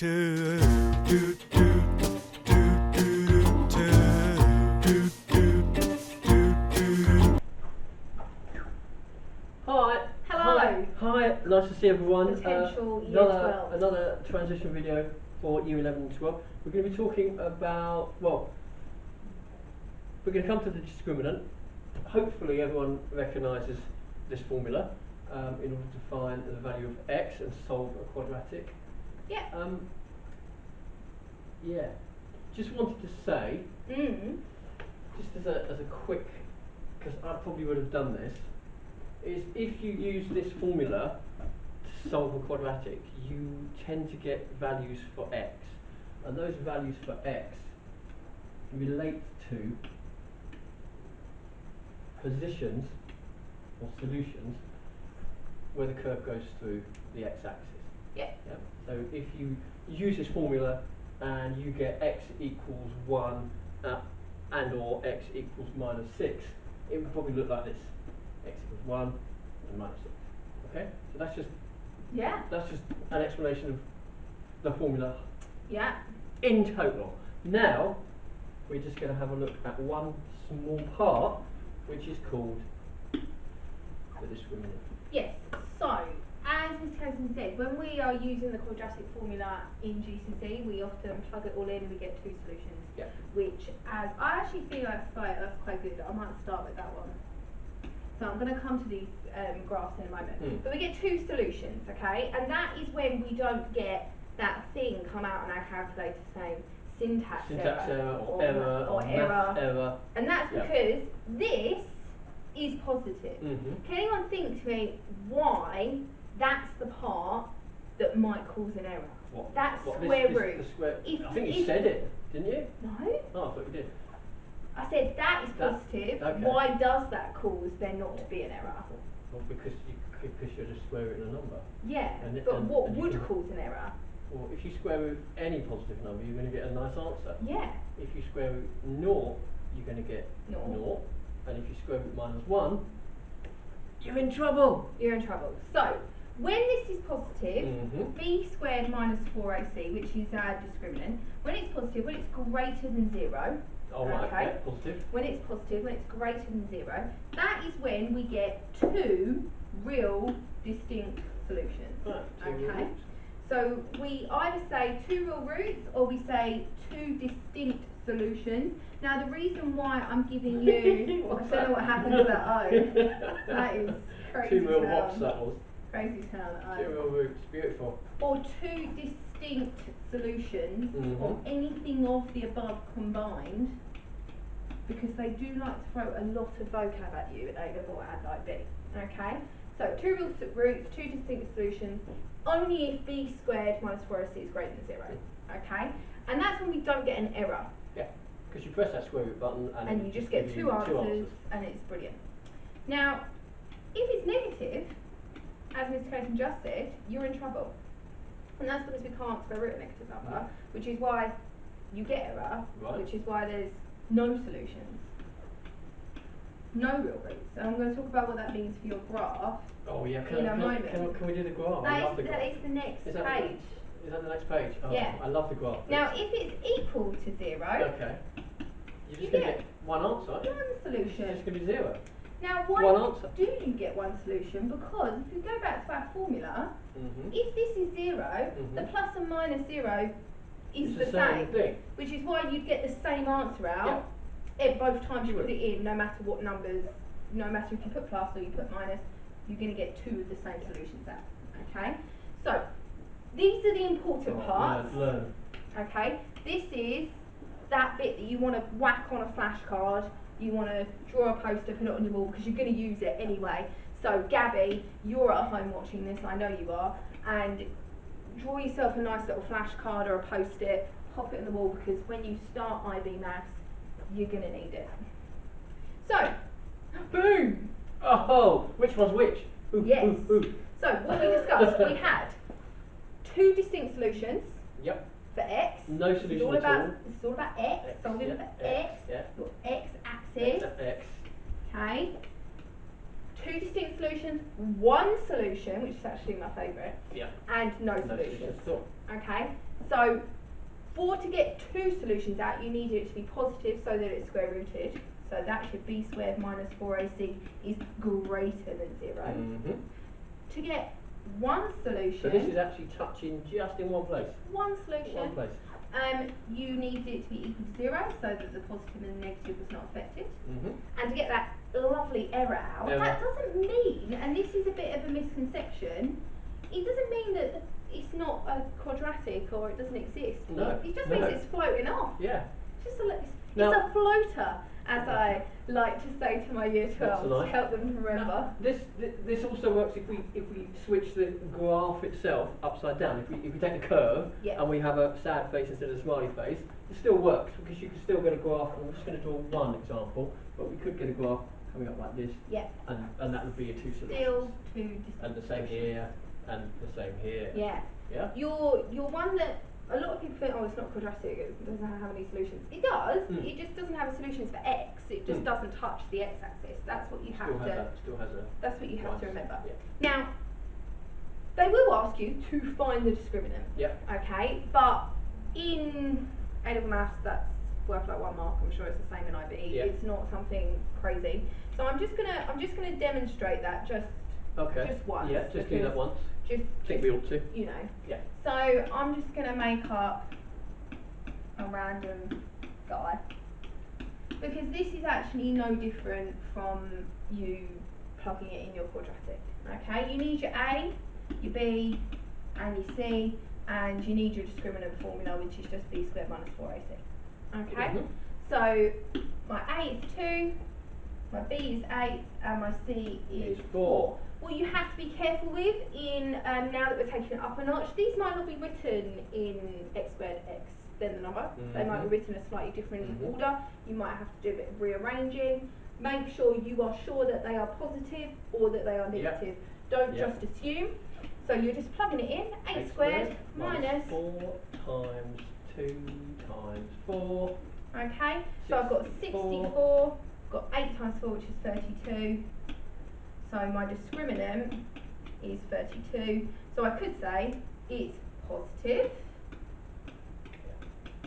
Hi. Hello. Hi. Nice to see everyone. Potential Year 12. Another transition video for Year 11 and 12. We're going to be talking about, well, we're going to come to the discriminant. Hopefully everyone recognises this formula in order to find the value of x and solve a quadratic. Yeah. Yeah. Just wanted to say, just as a quick, because I probably would have done this, is if you use this formula to solve a quadratic, you tend to get values for x, and those values for x relate to positions or solutions where the curve goes through the x-axis. Yeah. So if you use this formula and you get x equals 1 and or x equals minus 6, it would probably look like this. X equals 1 and minus 6. Okay? So that's just an explanation of the formula in total. Now we're just going to have a look at one small part, which is called the discriminant. Yes. So, as Mr. Coulson said, when we are using the quadratic formula in GCSE, we often plug it all in and we get two solutions. Yeah. Which, as I actually feel that's quite good. I might start with that one. So I'm going to come to these graphs in a moment. But we get two solutions, okay? And that is when we don't get that thing come out on our calculator saying syntax error or error. And that's because this is positive. Can anyone think to me why that's the part that might cause an error? Square root. I think you said it, didn't you? No. Oh, I thought you did. I said that is positive. Okay. Why does that cause there not to be an error? Well, because you're just square rooting a number. Yeah, but what would cause an error? Well, if you square root any positive number, you're going to get a nice answer. Yeah. If you square root 0, you're going to get 0. And if you square root minus 1, you're in trouble. You're in trouble. So, when this is positive, b squared minus 4ac, which is our discriminant, when it's positive, when it's greater than 0, positive. When it's positive, when it's greater than 0, that is when we get two real distinct solutions. Right, so we either say two real roots or we say two distinct solutions. Now the reason why I'm giving you, I don't know what happened to that O. That is crazy. Two real hops, that was. Crazy town O. Two real roots, beautiful. Or two distinct solutions, or anything of the above combined, because they do like to throw a lot of vocab at you at A level and IB. Okay? So two real roots, two distinct solutions, only if b squared minus 4ac is greater than 0. Okay? And that's when we don't get an error. Yeah, because you press that square root button and you just get two answers, and it's brilliant. Now, if it's negative, as Mr. Coulson just said, you're in trouble. And that's because we can't square root a negative number, which is why you get error, which is why there's no solutions. No real roots. And I'm going to talk about what that means for your graph in a moment. Can we do the graph? That is the next page. Is that the next page? Oh, yeah. I love the graph. Now, if it's equal to 0, you're just going to get one answer. One solution. It's just going to be 0. Now, why do you get one solution? Because if you go back to our formula, if this is 0, the plus and minus 0 is the same thing. Which is why you'd get the same answer out at both times you put it in, no matter what numbers, no matter if you put plus or you put minus, you're going to get two of the same solutions out. Okay? So, these are the important parts. Learn. Okay? This is that bit that you want to whack on a flashcard, you want to draw a poster, put it on your wall, because you're going to use it anyway. So, Gabby, you're at home watching this, I know you are, and draw yourself a nice little flashcard or a post-it, pop it on the wall, because when you start IB Maths, you're going to need it. So, boom! Oh, which one's which? Yes. So, what we discussed, we had two distinct solutions. Yep. For x. No solution at all. This is all about x. Solving for x. Your x-axis. X. Okay. Two distinct solutions, one solution, which is actually my favourite. Yeah. And no solutions. Okay. So to get two solutions out, you need it to be positive so that it's square rooted. So that should b squared minus 4ac is greater than 0. Mm-hmm. To get one solution, So this is actually touching just in one place. one solution, One place. you need it to be equal to 0 so that the positive and the negative was not affected. Mm-hmm. And to get that lovely error out, that doesn't mean, and this is a bit of a misconception, it doesn't mean that it's not a quadratic or it doesn't exist. No. It just means it's floating off. Yeah. It's a floater, as I like to say to my year 12 to help them remember. This also works if we switch the graph itself upside down. If we take the curve and we have a sad face instead of a smiley face, it still works because you can still get a graph. I'm just going to draw one example, but we could get a graph coming up like this. Yeah. And that would be a two solutions. Still two distinct. And the same here and the same here. Yeah. Yeah. Your one that a lot of people think, oh, it's not quadratic, it doesn't have any solutions. It does, it just doesn't have solutions for x, it just doesn't touch the x-axis. That's what you have to, that's what you have to remember. Yeah. Now, they will ask you to find the discriminant, okay, but in A-level maths that's worth like 1 mark, I'm sure it's the same in IB, it's not something crazy. So I'm just gonna demonstrate that just once. Yeah, just do that once. I think we ought to. You know. Yeah. So I'm just going to make up a random guy because this is actually no different from you plugging it in your quadratic. Okay, you need your A, your B, and your C, and you need your discriminant formula, which is just b squared minus 4ac. Okay, so my A is 2, my B is 8, and my C is 4. What you have to be careful with in, now that we're taking it up a notch, these might not be written in x squared x, then the number. They might be written in a slightly different order. You might have to do a bit of rearranging. Make sure you are sure that they are positive or that they are negative. Don't just assume. So you're just plugging it in, 8 squared minus 4 times 2 times 4. Okay, so I've got 64, got 8 times 4, which is 32. So my discriminant is 32. So I could say it's positive,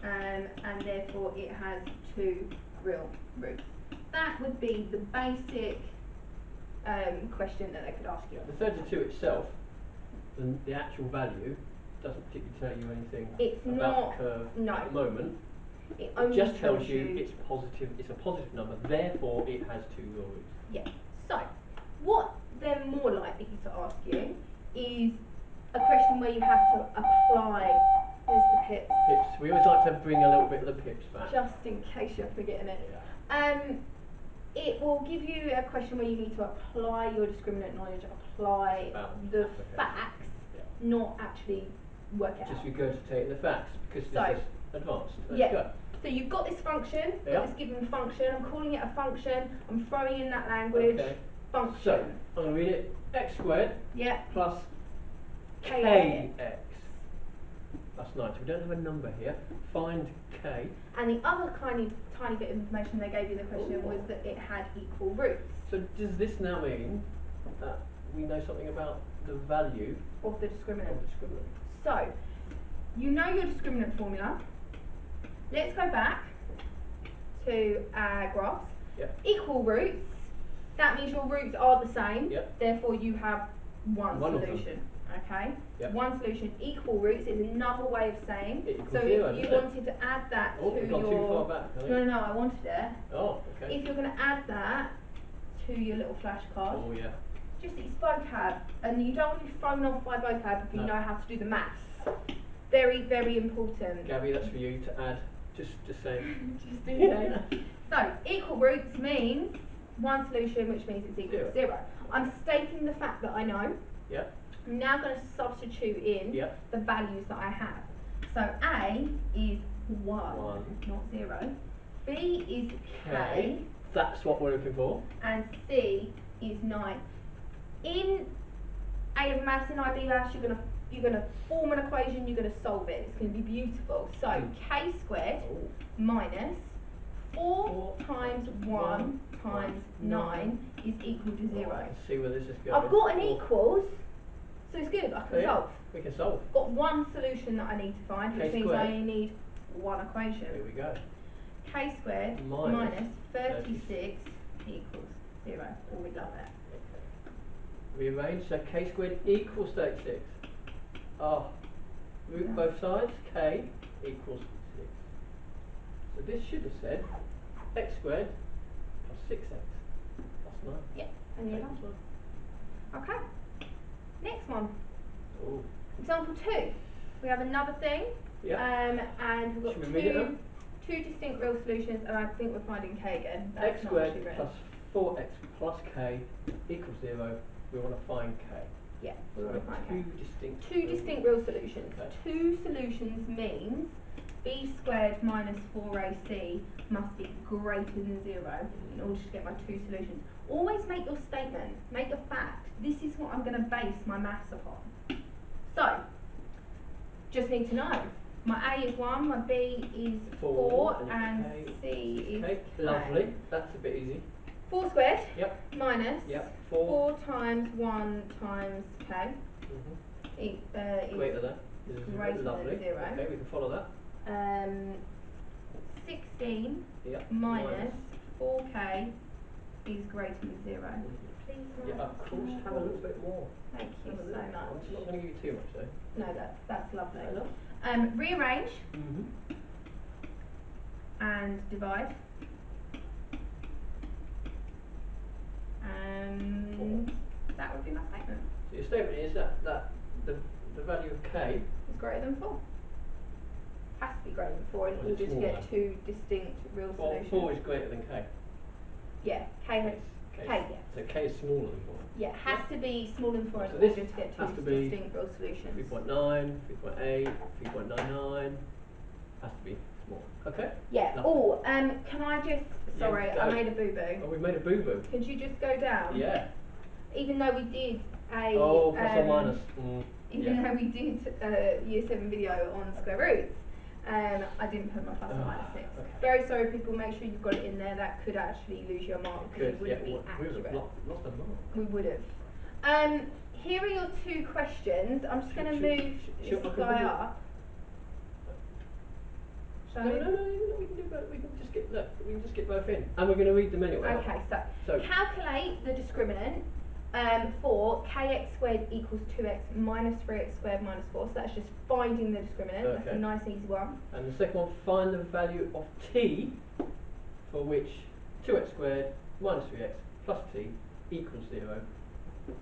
and therefore it has 2 real roots. That would be the basic question that they could ask you. The 32 itself, the actual value, doesn't particularly tell you anything about the curve at the moment. It only just tells you it's positive. It's a positive number, therefore it has 2 real roots. Yeah. So what they're more likely to ask you is a question where you have to apply. There's the pips. Pips. We always like to bring a little bit of the pips back. Just in case you're forgetting it. Yeah. It will give you a question where you need to apply your discriminant knowledge, apply the facts, not actually work it out. Just regurgitating the facts because this is advanced. Let's go. So you've got this function, this given function, I'm calling it a function, I'm throwing in that language, function. So, I'm going to read it, x squared plus kx plus 9. So we don't have a number here. Find k. And the other tiny bit of information they gave you in the question was that it had equal roots. So does this now mean that we know something about the value of the discriminant? So, you know your discriminant formula. Let's go back to our graphs. Equal roots, that means your roots are the same, therefore you have one solution. Okay? One solution. Equal roots is another way of saying, so if you wanted to add that to your... too far back, No, I wanted it. Oh, okay. If you're going to add that to your little flashcard, just it's vocab, and you don't want to be thrown off by vocab if you know how to do the maths. Very, very important. Gabby, that's for you to add. Just say. Just in case. So, equal roots means one solution, which means it's equal to 0. I'm stating the fact that I know. I'm now going to substitute in the values that I have. So A is 1, not 0. B is K. That's what we're looking for. And C is 9. In A-level maths and IB maths, you're gonna form an equation, you're gonna solve it. It's gonna be beautiful. So K squared minus 4 times 1 times 9 is equal to 0. I can see where this is going. I've got an equals, so it's good, I can solve. We can solve. Got one solution that I need to find, which K means I squared. only need one equation. Here we go. K squared Minus 36 equals 0. Oh, we love it. Okay. Rearrange, so K squared equals 36. Oh, root Yeah. both sides, K equals 6. So this should have said x squared plus 6x plus 9. Yep, and you're done. Okay. Next one. Oh. Example 2. We have another thing. Yeah. And we've got Should we read it out? two distinct real solutions, and I think we're finding K again. That's X not squared actually written. plus 4x plus K equals 0. We want to find K. Yeah, we So want to find K. two distinct Two distinct real solutions. Okay. Two solutions means b squared minus 4ac must be greater than 0 in order to get my two solutions. Always make your statement, make your fact. This is what I'm going to base my maths upon. So, just need to know. My A is 1, my B is 4, and C is K. K. Lovely. That's a bit easy. 4 squared Yep. minus Yep. 4 times 1 times K is Greater than. greater Lovely. than 0. Okay, we can follow that. 16 Yep. minus 4K is greater than 0. Please, Yeah, of course. Have a little bit more. Thank you Have a so little. much. I'm not going to give you too much though. No, that's lovely. Fair enough. Rearrange and divide. That would be my statement. So your statement is that the value of K Is greater than 4. Has to be greater than 4 in Or is it order to smaller? get two distinct real solutions. 4 is greater than K. Yeah, K has K, yeah. So K is smaller than 4. Yeah, has to be smaller than 4 in So order this to get has to two be distinct real solutions. 3.9, 3.8, 3.99. Has to be smaller. Okay? Yeah. Lovely. Oh, can I just? Sorry, Yeah, I go. made a boo boo. Oh, we've made a boo boo. Could you just go down? Yeah. Even though we did a. Oh, plus or minus. Even though we did a year 7 video on square roots, I didn't put my plus or minus 6. Okay. Very sorry, people. Make sure you've got it in there. That could actually lose your mark because it wouldn't be We accurate. would have lost a mark. We would have. Here are your two questions. I'm just going to move this guy up. No, we can do both. We can just get we can just get both in, and we're going to read them anyway. Okay, so calculate the discriminant for kx squared equals 2x minus 3x squared minus 4. So that's just finding the discriminant. Okay. That's a nice easy one. And the second one, find the value of t for which 2x squared minus 3x plus t equals 0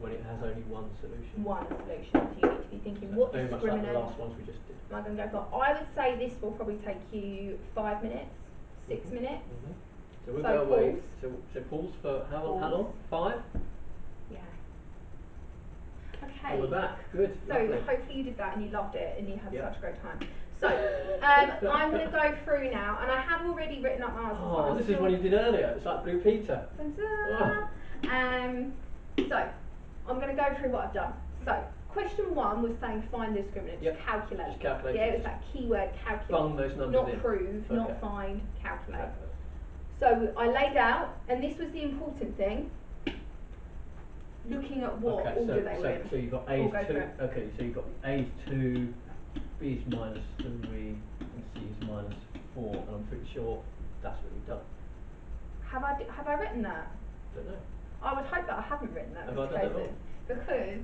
when it has only one solution. One solution. So you need to be thinking, So what very much like the discriminant last ones we just did. am I going to go for? I would say this will probably take you 5 minutes, 6 minutes. So we'll So go away. pause. So pause for how long? Pause. How long? 5? Yeah. Okay. And we're back. Good. So Lovely. hopefully you did that and you loved it and you had Yeah. such a great time. So I'm going to go through now, and I have already written up my answers. Oh, this is one you did earlier. It's like Blue Peter. So I'm going to go through what I've done. So question 1 was saying find the discriminant, just calculate. Just calculate. Yeah, it was that keyword calculate. Bung those numbers not in. prove, not Okay. find, calculate. So I laid out, and this was the important thing, looking at what order they were in. So you've got A is 2. Okay, so you've got A is 2, B is minus 3, and C is minus 4, and I'm pretty sure that's what you've done. Have I written that? Don't know. I would hope that I haven't written that. Have I done it wrong? Because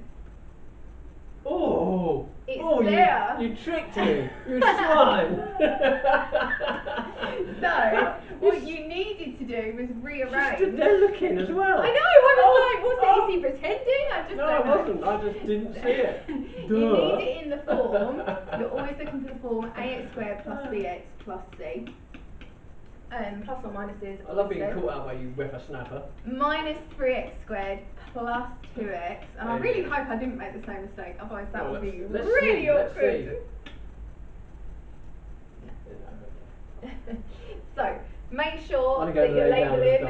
oh, it's there. You tricked me, you swine. So what you needed to do was rearrange. She stood there looking as well. I know. I was like, was he pretending? I just no, I wasn't. I just didn't see it. You need it in the form. You're always looking for the form ax squared plus bx plus c. Plus or minuses. I love being caught out by you whippersnapper. Minus 3x squared plus 2x. And I really hope I didn't make the same mistake, otherwise that would be really awkward. So make sure that you're labelling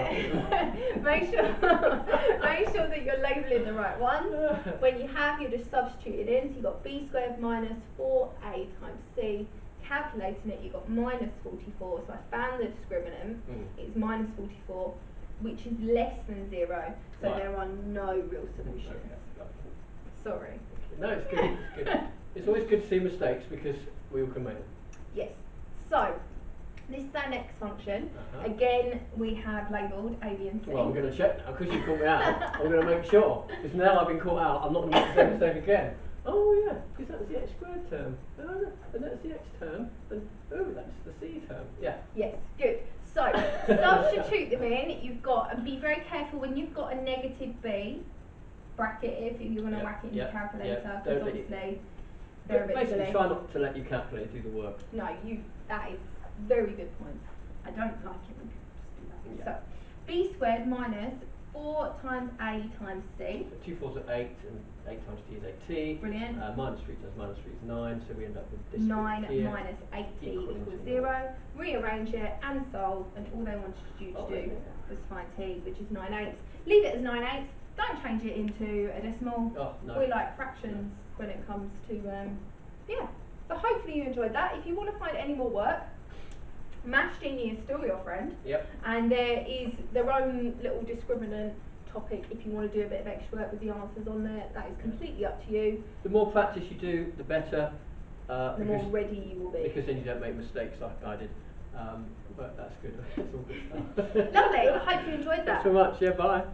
make sure that you're labelling the right ones. When you have, you're just substituting in. So you've got b squared minus 4a times c. Calculating it, you've got minus 44. So I found the discriminant. It's minus 44, which is less than 0. So there are no real solutions. Okay. Sorry. No, it's good. It's good. It's always good to see mistakes because we all can make them. Yes. So, this is our next function. Uh-huh. Again, we have labelled A, B and C. Well, I'm going to check now because you caught me out. I'm going to make sure because now I've been caught out. I'm not going to make the same mistake again. Oh yeah, because that's the x squared term. Oh, and that's the x term. And oh, that's the c term. Yeah. Yes, good. So, substitute them in. You've got, and be very careful when you've got a negative b, bracket if you're going to whack it in your calculator, because obviously they're a bit basically silly. try not to let your calculator do the work. No, that is very good point. I don't like it when people just do that. So, b squared minus 4 times a times c. So 2 4s are 8, and 8 times t is 8t. Brilliant. Minus 3 times minus 3 is 9, so we end up with this 9 bit here. minus 8t equals 0. Rearrange it and solve, and all they wanted you to do was find t, which is 9/8. Leave it as 9/8. Don't change it into a decimal. Oh, no. We like fractions when it comes to, yeah. So hopefully you enjoyed that. If you want to find any more work, Maths Genius, still your friend. Yep. And there is their own little discriminant topic if you want to do a bit of extra work with the answers on there. That is completely up to you. The more practice you do, the better. The more ready you will be. Because then you don't make mistakes like I did. But that's good. That's all good stuff. Lovely. I hope you enjoyed that. Thanks so much. Yeah, bye.